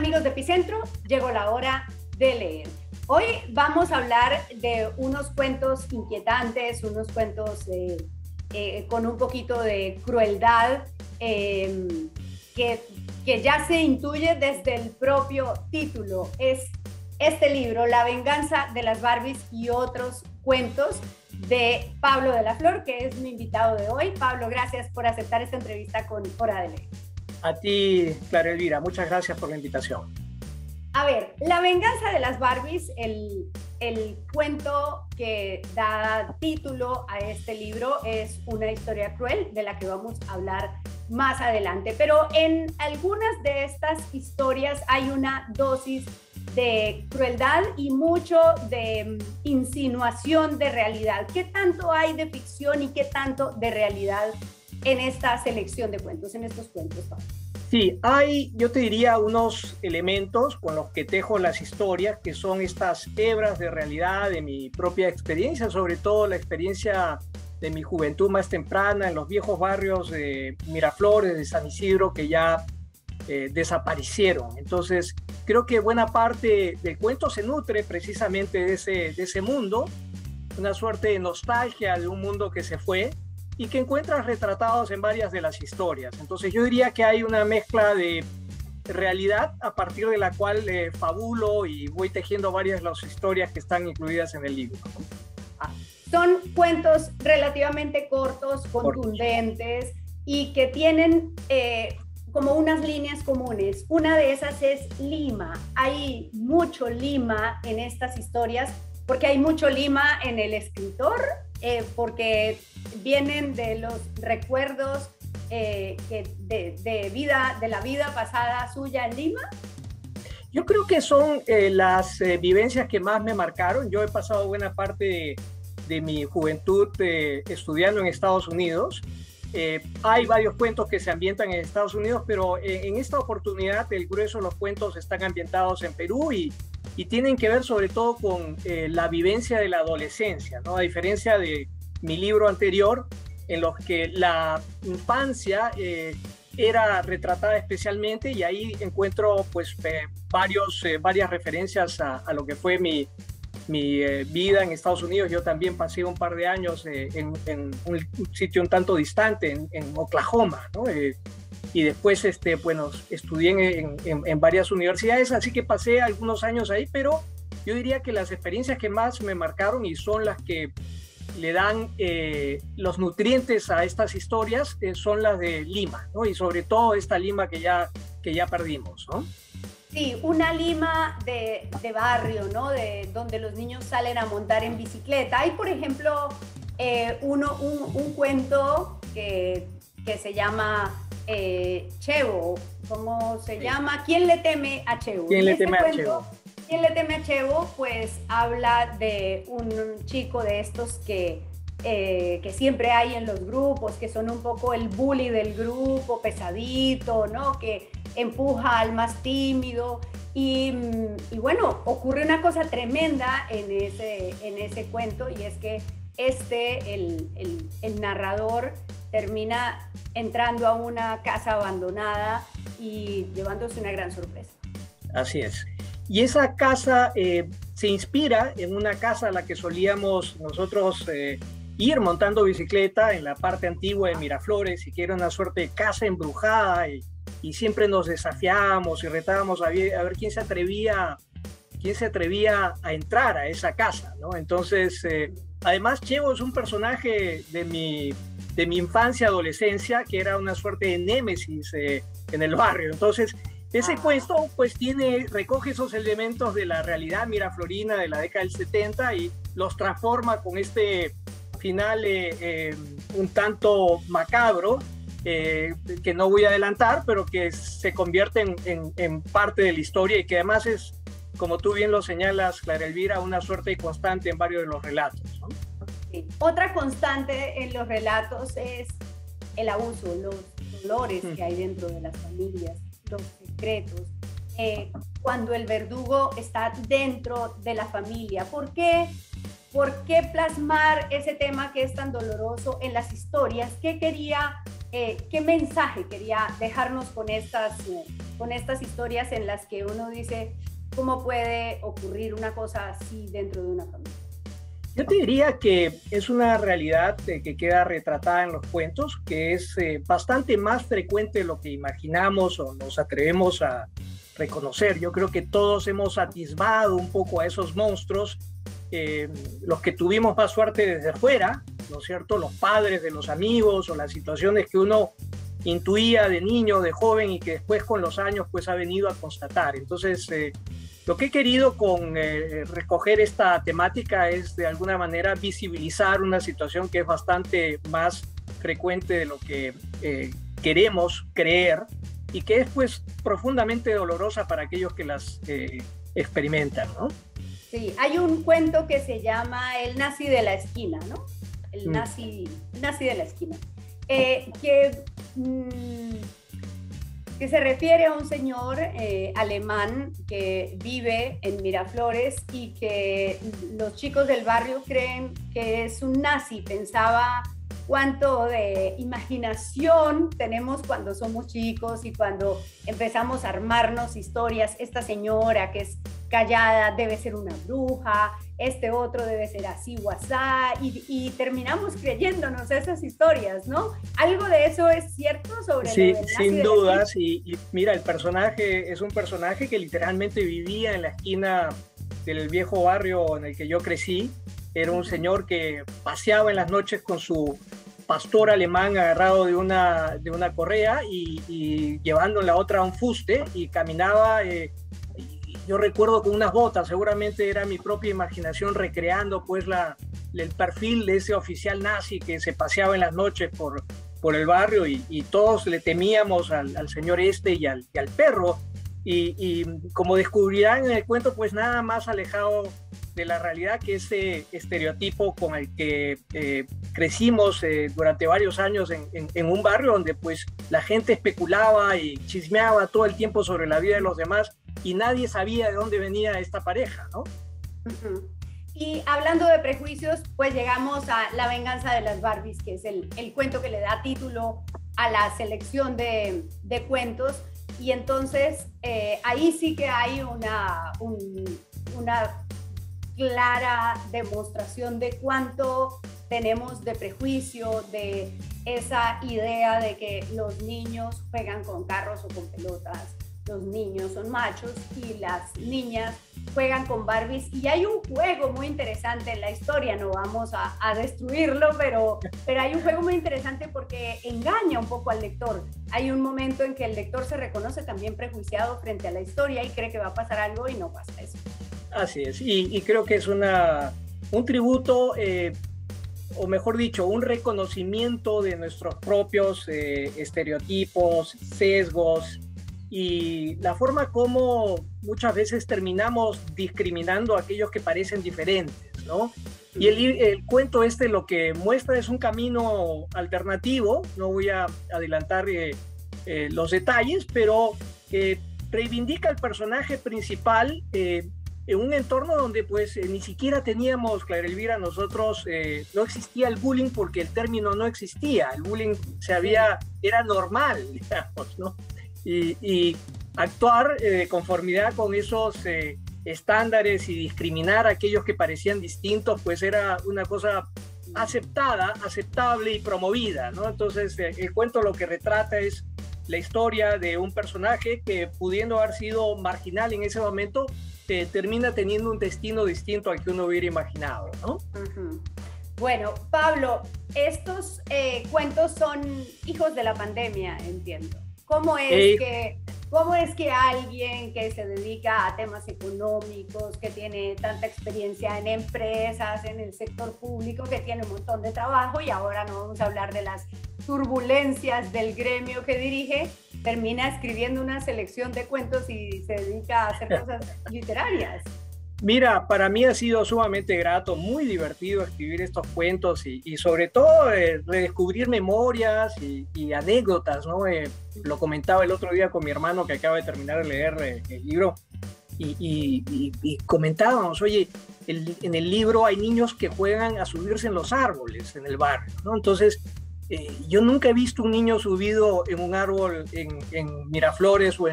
amigos de Epicentro, llegó la hora de leer. Hoy vamos a hablar de unos cuentos inquietantes, unos cuentos con un poquito de crueldad que ya se intuye desde el propio título. Es este libro, La venganza de las Barbies y otros cuentos, de Pablo de la Flor, que es mi invitado de hoy. Pablo, gracias por aceptar esta entrevista con Hora de Leer. A ti, Clara Elvira, muchas gracias por la invitación. A ver, La venganza de las Barbies, el cuento que da título a este libro, es una historia cruel de la que vamos a hablar más adelante. Pero en algunas de estas historias hay una dosis de crueldad y mucho de insinuación de realidad. ¿Qué tanto hay de ficción y qué tanto de realidad en esta selección de cuentos, en estos cuentos, Pablo? Sí, hay, yo te diría, unos elementos con los que tejo las historias, que son estas hebras de realidad de mi propia experiencia, sobre todo la experiencia de mi juventud más temprana en los viejos barrios de Miraflores, de San Isidro, que ya desaparecieron. Entonces, creo que buena parte del cuento se nutre precisamente de ese mundo, una suerte de nostalgia de un mundo que se fue y que encuentras retratados en varias de las historias. Entonces yo diría que hay una mezcla de realidad a partir de la cual fabulo y voy tejiendo varias de las historias que están incluidas en el libro. Son cuentos relativamente cortos, contundentes y que tienen como unas líneas comunes. Una de esas es Lima. Hay mucho Lima en estas historias porque hay mucho Lima en el escritor, porque vienen de los recuerdos de la vida pasada suya en Lima. Yo creo que son las vivencias que más me marcaron. Yo he pasado buena parte de mi juventud estudiando en Estados Unidos. Hay varios cuentos que se ambientan en Estados Unidos, pero en esta oportunidad el grueso de los cuentos están ambientados en Perú y tienen que ver sobre todo con la vivencia de la adolescencia, ¿no? A diferencia de mi libro anterior, en los que la infancia era retratada especialmente, y ahí encuentro pues varias referencias a lo que fue mi vida en Estados Unidos. Yo también pasé un par de años en un sitio un tanto distante, en Oklahoma, ¿no? Y después bueno, estudié en varias universidades, así que pasé algunos años ahí, pero yo diría que las experiencias que más me marcaron y son las que le dan los nutrientes a estas historias son las de Lima, ¿no? Y sobre todo esta Lima que ya perdimos, ¿no? Sí, una Lima de barrio, ¿no? De donde los niños salen a montar en bicicleta. Hay, por ejemplo, un cuento que se llama Chevo. ¿Cómo se llama? ¿Quién le teme a Chevo? ¿Quién le teme a Chevo? ¿Quién le teme a Chevo? Pues habla de un chico de estos que siempre hay en los grupos, que son un poco el bully del grupo, pesadito, ¿no? Que empuja al más tímido y bueno, ocurre una cosa tremenda en ese cuento, y es que el narrador termina entrando a una casa abandonada y llevándose una gran sorpresa. Así es. Y esa casa se inspira en una casa a la que solíamos nosotros ir montando bicicleta en la parte antigua de Miraflores, y que era una suerte de casa embrujada, y siempre nos desafiábamos y retábamos a ver quién se atrevía a entrar a esa casa, ¿no? Entonces, además, Chevo es un personaje de mi infancia, adolescencia, que era una suerte de némesis en el barrio. Entonces, ese cuento pues recoge esos elementos de la realidad miraflorina de la década del 70 y los transforma con este final un tanto macabro, que no voy a adelantar, pero que se convierte en parte de la historia, y que además es, como tú bien lo señalas, Clara Elvira, una suerte constante en varios de los relatos, ¿no? Sí. Otra constante en los relatos es el abuso, los dolores que hay dentro de las familias, los secretos, cuando el verdugo está dentro de la familia. ¿Por qué plasmar ese tema que es tan doloroso en las historias? ¿Qué quería ¿qué mensaje quería dejarnos con estas historias en las que uno dice, ¿cómo puede ocurrir una cosa así dentro de una familia? Yo te diría que es una realidad que queda retratada en los cuentos, que es bastante más frecuente de lo que imaginamos o nos atrevemos a reconocer. Yo creo que todos hemos atisbado un poco a esos monstruos, los que tuvimos más suerte desde fuera, ¿no es cierto? Los padres de los amigos o las situaciones que uno intuía de niño, de joven y que después con los años pues ha venido a constatar. Entonces, lo que he querido con recoger esta temática es de alguna manera visibilizar una situación que es bastante más frecuente de lo que queremos creer y que es pues profundamente dolorosa para aquellos que las experimentan, ¿no? Sí, hay un cuento que se llama El nazi de la esquina, ¿no? El nazi de la esquina, que se refiere a un señor alemán que vive en Miraflores y que los chicos del barrio creen que es un nazi. Pensaba cuánto de imaginación tenemos cuando somos chicos y cuando empezamos a armarnos historias. Esta señora que es callada debe ser una bruja, este otro debe ser así o asá, y terminamos creyéndonos esas historias, ¿no? ¿Algo de eso es cierto sobre sí, lo del nazi sin dudas, y mira, el personaje es un personaje que literalmente vivía en la esquina del viejo barrio en el que yo crecí. Era un señor que paseaba en las noches con su pastor alemán agarrado de una correa y llevando en la otra un fuste, y caminaba, yo recuerdo con unas botas, seguramente era mi propia imaginación recreando pues el perfil de ese oficial nazi que se paseaba en las noches por el barrio, y todos le temíamos al señor este y al perro, y como descubrirán en el cuento, pues nada más alejado de la realidad que ese estereotipo con el que crecimos durante varios años en un barrio donde pues la gente especulaba y chismeaba todo el tiempo sobre la vida de los demás y nadie sabía de dónde venía esta pareja, ¿no? Y hablando de prejuicios, pues llegamos a La venganza de las Barbies, que es el cuento que le da título a la selección de cuentos. Y entonces ahí sí que hay una clara demostración de cuánto tenemos de prejuicio, de esa idea de que los niños juegan con carros o con pelotas, los niños son machos y las niñas juegan con Barbies. Y hay un juego muy interesante en la historia, no vamos a destruirlo, pero hay un juego muy interesante porque engaña un poco al lector. Hay un momento en que el lector se reconoce también prejuiciado frente a la historia y cree que va a pasar algo y no pasa eso. Así es, y creo que es un tributo, o mejor dicho, un reconocimiento de nuestros propios estereotipos, sesgos, y la forma como muchas veces terminamos discriminando a aquellos que parecen diferentes, ¿no? Y el cuento lo que muestra es un camino alternativo, no voy a adelantar los detalles, pero reivindica al personaje principal en un entorno donde pues ni siquiera teníamos, Clara Elvira, nosotros no existía el bullying porque el término no existía, el bullying era normal, digamos, ¿no? Y actuar de conformidad con esos estándares y discriminar a aquellos que parecían distintos, pues era una cosa aceptada, aceptable y promovida, ¿no? Entonces el cuento lo que retrata es la historia de un personaje que, pudiendo haber sido marginal en ese momento, termina teniendo un destino distinto al que uno hubiera imaginado, ¿no? Uh-huh. Bueno, Pablo, estos cuentos son hijos de la pandemia, entiendo. ¿Cómo es que alguien que se dedica a temas económicos, que tiene tanta experiencia en empresas, en el sector público, que tiene un montón de trabajo, y ahora no vamos a hablar de las turbulencias del gremio que dirige, termina escribiendo una selección de cuentos y se dedica a hacer cosas literarias? Mira, para mí ha sido sumamente grato, muy divertido escribir estos cuentos y sobre todo redescubrir memorias y anécdotas, ¿no? Lo comentaba el otro día con mi hermano que acaba de terminar de leer el libro y comentábamos, oye, en el libro hay niños que juegan a subirse en los árboles en el barrio, ¿no? Entonces yo nunca he visto un niño subido en un árbol en Miraflores o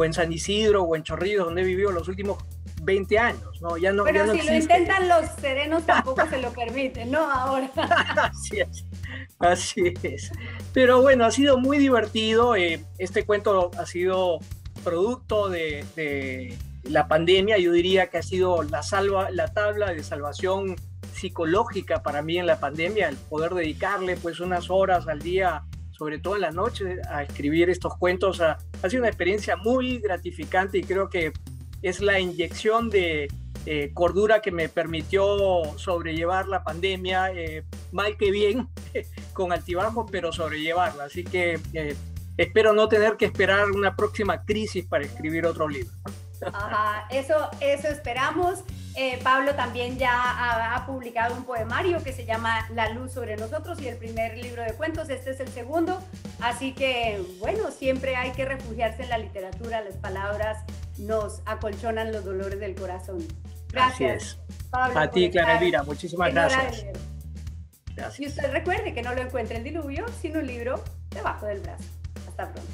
en San Isidro o en Chorrillos, donde he vivido los últimos 20 años, ¿no? Ya no, pero ya no si existe. lo intentan los serenos tampoco se lo permiten, ¿no? Ahora. Así es, así es. Pero bueno, ha sido muy divertido. Este cuento ha sido producto de la pandemia. Yo diría que ha sido la tabla de salvación psicológica para mí en la pandemia, el poder dedicarle pues unas horas al día, sobre todo en la noche, a escribir estos cuentos. Ha sido una experiencia muy gratificante y creo que es la inyección de cordura que me permitió sobrellevar la pandemia, mal que bien, con altibajos, pero sobrellevarla. Así que espero no tener que esperar una próxima crisis para escribir otro libro. Ajá, eso esperamos. Pablo también ya ha publicado un poemario que se llama La luz sobre nosotros y el primer libro de cuentos, este es el segundo, así que bueno, siempre hay que refugiarse en la literatura, las palabras nos acolchonan los dolores del corazón. Gracias, Así es. Pablo. A ti, Clara Elvira, muchísimas gracias. Y usted recuerde que no lo encuentre el diluvio, sino un libro debajo del brazo. Hasta pronto.